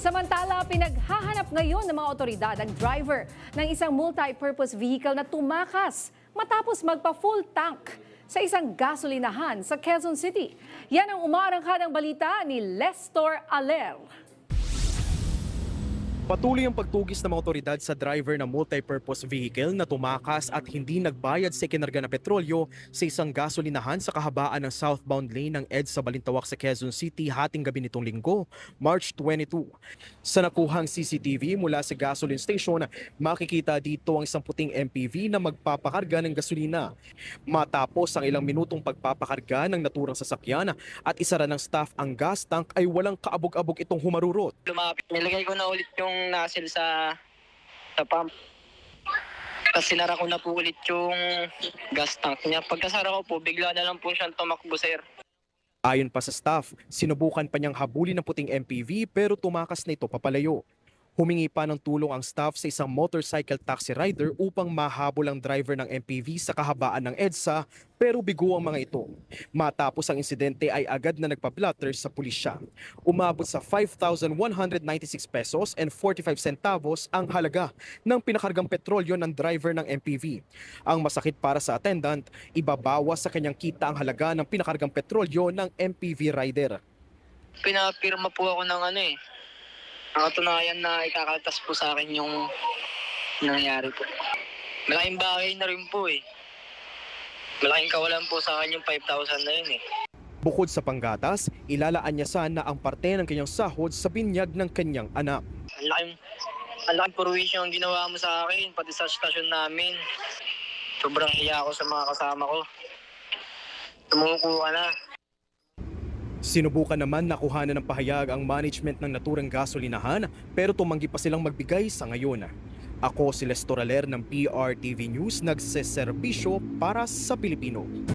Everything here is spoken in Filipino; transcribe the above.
Samantala, pinaghahanap ngayon ng mga otoridad ang driver ng isang multi-purpose vehicle na tumakas matapos magpa-full tank sa isang gasolinahan sa Quezon City. Yan ang umarangkadang balita ni Lestor Aler. Patuloy ang pagtugis ng mga otoridad sa driver ng multi-purpose vehicle na tumakas at hindi nagbayad sa kinarga na petrolyo sa isang gasolinahan sa kahabaan ng southbound lane ng EDSA Balintawak sa Quezon City hating gabi nitong linggo, March 22. Sa nakuhang CCTV mula sa gasoline station, makikita dito ang isang puting MPV na magpapakarga ng gasolina. Matapos ang ilang minutong pagpapakarga ng naturang sasakyan at isara ng staff ang gas tank ay walang kaabog-abog itong humarurot. Lumapit, nilagay ko na ulit yung nozzle sa pump. Tapos sinara ko na po ulit yung gas tank niya. Pagkasara ko po, bigla na lang po siyang tumakbo, sir. Ayon pa sa staff, sinubukan pa niyang habulin ng puting MPV pero tumakas na ito papalayo. Humingi pa ng tulong ang staff sa isang motorcycle taxi rider upang mahabol ang driver ng MPV sa kahabaan ng EDSA pero bigo ang mga ito. Matapos ang insidente ay agad na nagpa-blotter sa pulisya. Umabot sa 5,196 pesos and 45 centavos ang halaga ng pinakargang petrolyo ng driver ng MPV. Ang masakit para sa attendant, ibabawas sa kanyang kita ang halaga ng pinakargang petrolyo ng MPV rider. Pinapirma po ako ng nakatunayan na ikakaltas po sa akin yung nangyari po. Malaking bagay na rin po eh. Malaking kawalan po sa akin yung 5,000 na yun eh. Bukod sa panggatas, ilalaan niya sana ang parte ng kanyang sahod sa binyag ng kanyang anak. Ang laking purwisyo ang ginawa mo sa akin, pati sa stasyon namin. Sobrang hiya ako sa mga kasama ko. Tumuko ka na. Sinubukan naman nakuhanan ng pahayag ang management ng naturang gasolinahan pero tumanggi pa silang magbigay sa ngayon. Ako si Lestor Aler ng PRTV News, nagseserbisyo para sa Pilipino.